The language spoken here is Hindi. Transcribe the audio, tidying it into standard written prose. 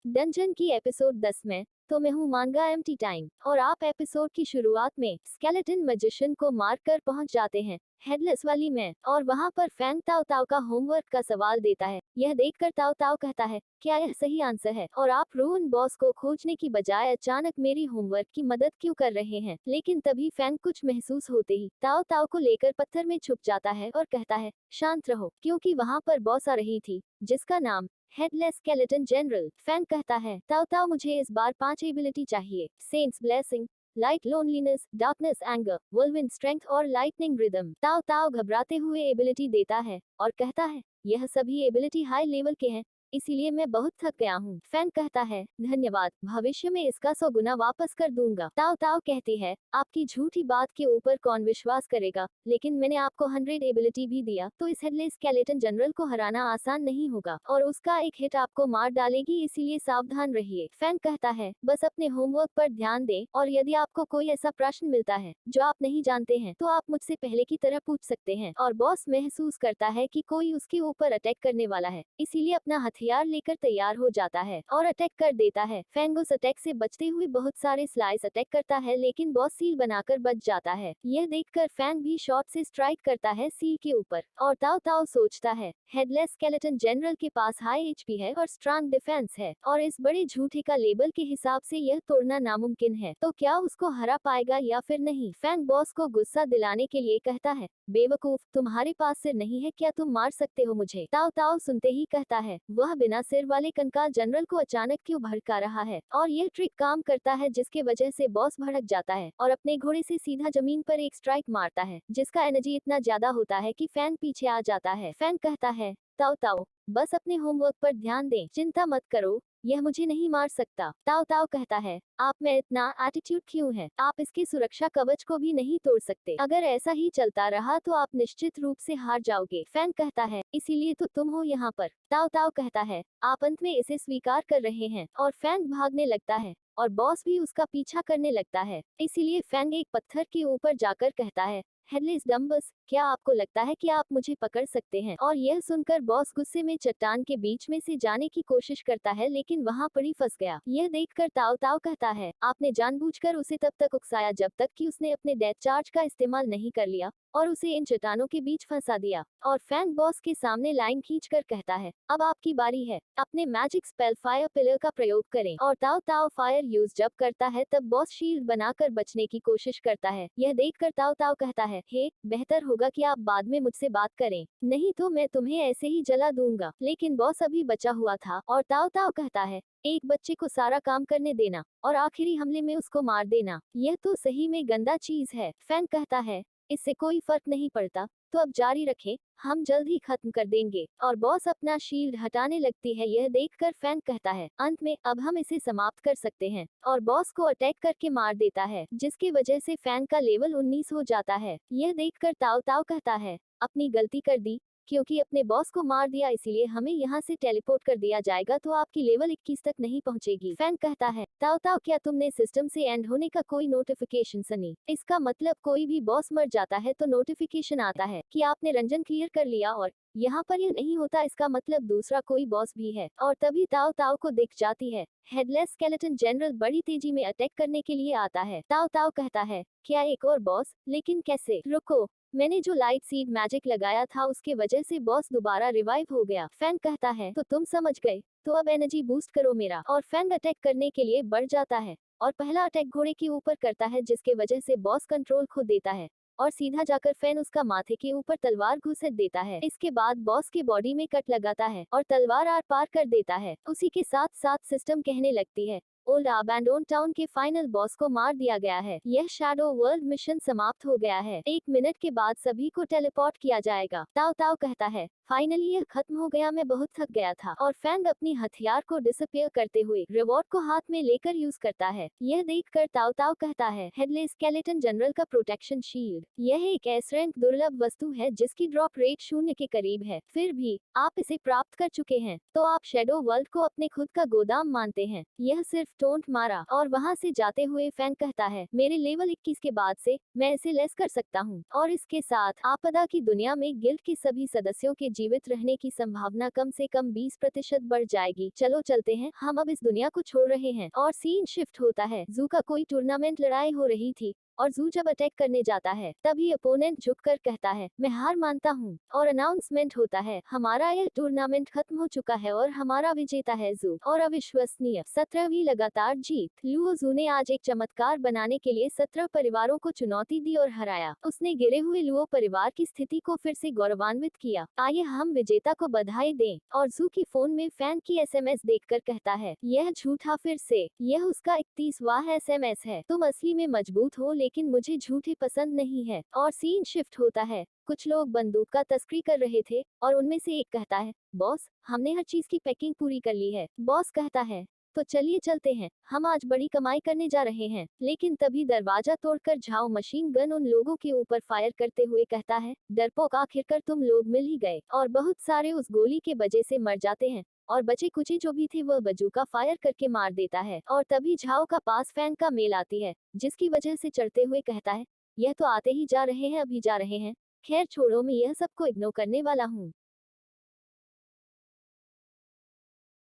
डंजन की एपिसोड 10 में। तो मैं हूँ मांगा एम्प्टी टाइम और आप एपिसोड की शुरुआत में स्केलेटन मैजिशियन को मार कर पहुंच जाते हैं हेडलेस वाली में, और वहां पर फैंग ताओ ताओ का होमवर्क का सवाल देता है। यह देखकर ताओ ताओ कहता है, क्या यह सही आंसर है और आप रूइन बॉस को खोजने की बजाय अचानक मेरी होमवर्क की मदद क्यों कर रहे हैं। लेकिन तभी फैंग कुछ महसूस होते ही ताओ ताओ को लेकर पत्थर में छुप जाता है और कहता है, शांत रहो, क्योंकि वहां पर बॉस आ रही थी जिसका नाम हेडलेस स्केलेटन जनरल। फैंग कहता है, ताओ ताओ मुझे इस बार 5 एबिलिटी चाहिए, saints blessing, light loneliness, darkness anger, whirlwind strength और लाइटनिंग रिदम। ताओ ताओ घबराते हुए एबिलिटी देता है और कहता है, यह सभी एबिलिटी हाई लेवल के हैं, इसीलिए मैं बहुत थक गया हूँ। फैंग कहता है, धन्यवाद, भविष्य में इसका 100 गुना वापस कर दूंगा। ताओ ताओ कहती है, आपकी झूठी बात के ऊपर कौन विश्वास करेगा, लेकिन मैंने आपको 100 एबिलिटी भी दिया तो इस हेडलेस स्केलेटन जनरल को हराना आसान नहीं होगा और उसका एक हिट आपको मार डालेगी, इसीलिए सावधान रहिए। फैंग कहता है, बस अपने होमवर्क पर ध्यान दें और यदि आपको कोई ऐसा प्रश्न मिलता है जो आप नहीं जानते हैं तो आप मुझसे पहले की तरह पूछ सकते हैं। और बॉस महसूस करता है कि कोई उसके ऊपर अटैक करने वाला है, इसीलिए अपना हथियार लेकर तैयार हो जाता है और अटैक कर देता है। फैंग उस अटैक से बचते हुए बहुत सारे स्लाइस अटैक करता है, लेकिन बॉस सील बनाकर बच जाता है। यह देखकर फैंग भी शॉट से स्ट्राइक करता है सील के ऊपर और ताओ ताओ सोचता है, हेडलेस स्केलेटन जनरल के पास हाई एचपी है और स्ट्रांग डिफेंस है और इस बड़े झूठे का लेबल के हिसाब से यह तोड़ना नामुमकिन है, तो क्या उसको हरा पाएगा या फिर नहीं। फैंग बॉस को गुस्सा दिलाने के लिए कहता है, बेवकूफ, तुम्हारे पास सिर नहीं है क्या, तुम मार सकते हो मुझे। ताओ ताओ सुनते ही कहता है, वह बिना सिर वाले कंकाल जनरल को अचानक क्यों भड़का रहा है। और यह ट्रिक काम करता है जिसके वजह से बॉस भड़क जाता है और अपने घोड़े से सीधा जमीन पर एक स्ट्राइक मारता है जिसका एनर्जी इतना ज्यादा होता है कि फैंग पीछे आ जाता है। फैंग कहता है, ताओ ताओ, बस अपने होमवर्क पर ध्यान दें, चिंता मत करो, यह मुझे नहीं मार सकता। ताओ ताओ कहता है, आप में इतना एटीट्यूड क्यों है, आप इसके सुरक्षा कवच को भी नहीं तोड़ सकते, अगर ऐसा ही चलता रहा तो आप निश्चित रूप से हार जाओगे। फैंग कहता है, इसीलिए तो तुम हो यहाँ पर। ताओ ताओ कहता है, आप अंत में इसे स्वीकार कर रहे हैं, और फैंग भागने लगता है और बॉस भी उसका पीछा करने लगता है। इसीलिए फैंग एक पत्थर के ऊपर जाकर कहता है, हेडलेस डम्बस, क्या आपको लगता है कि आप मुझे पकड़ सकते हैं। और यह सुनकर बॉस गुस्से में चट्टान के बीच में से जाने की कोशिश करता है, लेकिन वहां पर ही फंस गया। यह देखकर ताओ ताओ कहता है, आपने जानबूझकर उसे तब तक उकसाया जब तक कि उसने अपने डेथ चार्ज का इस्तेमाल नहीं कर लिया और उसे इन चट्टानों के बीच फंसा दिया। और फैंग बॉस के सामने लाइन खींचकर कहता है, अब आपकी बारी है, अपने मैजिक स्पेल फायर पिलर का प्रयोग करें। और ताओ ताओ फायर यूज जब करता है तब बॉस शील्ड बनाकर बचने की कोशिश करता है। यह देखकर ताओ ताओ कहता है, हे, बेहतर होगा कि आप बाद में मुझसे बात करें, नहीं तो मैं तुम्हें ऐसे ही जला दूंगा। लेकिन बॉस अभी बचा हुआ था और ताओ ताओ कहता है, एक बच्चे को सारा काम करने देना और आखिरी हमले में उसको मार देना, यह तो सही में गंदा चीज है। फैंग कहता है, इससे कोई फर्क नहीं पड़ता, तो अब जारी रखें, हम जल्द ही खत्म कर देंगे। और बॉस अपना शील्ड हटाने लगती है। यह देखकर फैंग कहता है, अंत में अब हम इसे समाप्त कर सकते हैं, और बॉस को अटैक करके मार देता है, जिसकी वजह से फैंग का लेवल 19 हो जाता है। यह देखकर ताओ ताओ कहता है, अपनी गलती कर दी, क्योंकि अपने बॉस को मार दिया इसीलिए हमें यहाँ से टेलीपोर्ट कर दिया जाएगा, तो आपकी लेवल 21 तक नहीं पहुँचेगी। फैंग कहता है, ताओ ताओ, क्या तुमने सिस्टम से एंड होने का कोई नोटिफिकेशन सुनी। इसका मतलब कोई भी बॉस मर जाता है तो नोटिफिकेशन आता है कि आपने रंजन क्लियर कर लिया, और यहाँ पर यह नहीं होता, इसका मतलब दूसरा कोई बॉस भी है। और तभी ताओ ताओ को दिख जाती है, हेडलेस स्केलेटन जनरल बड़ी तेजी में अटैक करने के लिए आता है। ताओ ताओ कहता है, क्या एक और बॉस, लेकिन कैसे। रुको, मैंने जो लाइट सीड मैजिक लगाया था उसके वजह से बॉस दोबारा रिवाइव हो गया। फैंग कहता है, तो तुम समझ गए, तो अब एनर्जी बूस्ट करो मेरा। और फैंग अटैक करने के लिए बढ़ जाता है और पहला अटैक घोड़े के ऊपर करता है, जिसके वजह से बॉस कंट्रोल खो देता है और सीधा जाकर फैन उसका माथे के ऊपर तलवार घुसेड़ देता है। इसके बाद बॉस के बॉडी में कट लगाता है और तलवार आर पार कर देता है। उसी के साथ साथ सिस्टम कहने लगती है, ओल्ड अबैंडोन टाउन के फाइनल बॉस को मार दिया गया है, यह शैडो वर्ल्ड मिशन समाप्त हो गया है, 1 मिनट के बाद सभी को टेलीपोर्ट किया जाएगा। ताओ ताओ कहता है, फाइनली यह खत्म हो गया, मैं बहुत थक गया था। और फैंग अपनी हथियार को डिसअपियर करते हुए रिवॉर्ड को हाथ में लेकर यूज करता है। यह देखकर ताओ ताओ कहता है, हेडलेस स्केलेटन जनरल का प्रोटेक्शन शील्ड, यह एक एस रैंक दुर्लभ वस्तु है जिसकी ड्रॉप रेट 0 के करीब है, फिर भी आप इसे प्राप्त कर चुके हैं तो आप शैडो वर्ल्ड को अपने खुद का गोदाम मानते हैं। यह सिर्फ टोंट मारा और वहां से जाते हुए फैंग कहता है, मेरे लेवल 21 के बाद से मैं इसे लेस कर सकता हूँ और इसके साथ आपदा की दुनिया में गिल्ड के सभी सदस्यों के जीवित रहने की संभावना कम से कम 20% बढ़ जाएगी। चलो चलते हैं, हम अब इस दुनिया को छोड़ रहे हैं। और सीन शिफ्ट होता है, जू का कोई टूर्नामेंट लड़ाई हो रही थी और जू जब अटैक करने जाता है तभी अपोनेंट झुककर कहता है, मैं हार मानता हूँ और अनाउंसमेंट होता है, हमारा यह टूर्नामेंट खत्म हो चुका है और हमारा विजेता है जू। और अविश्वसनीय 17वीं लगातार जीत। लुओ जू ने आज एक चमत्कार बनाने के लिए 17 परिवारों को चुनौती दी और हराया। उसने गिरे हुए लुओ परिवार की स्थिति को फिर से गौरवान्वित किया। आइए हम विजेता को बधाई दें। और जू की फोन में फैन की एसएमएस देखकर कहता है, यह झूठा फिर से, यह उसका 31वां एसएमएस है। तुम असली में मजबूत हो लेकिन मुझे झूठे पसंद नहीं है। और सीन शिफ्ट होता है, कुछ लोग बंदूक का तस्करी कर रहे थे और उनमें से एक कहता है, बॉस हमने हर चीज की पैकिंग पूरी कर ली है। बॉस कहता है, तो चलिए चलते हैं, हम आज बड़ी कमाई करने जा रहे हैं। लेकिन तभी दरवाजा तोड़कर झाओ मशीन गन उन लोगों के ऊपर फायर करते हुए कहता है, डरपोक आखिरकार तुम लोग मिल ही गए। और बहुत सारे उस गोली के वजह से मर जाते हैं और बचे कुचे जो भी थे वह बजूका फायर करके मार देता है। और तभी झाओ का पास फैन का मेल आती है जिसकी वजह से चढ़ते हुए कहता है, यह तो आते ही जा रहे हैं, अभी जा रहे हैं। खैर छोड़ो, मैं यह सबको इग्नोर करने वाला हूँ।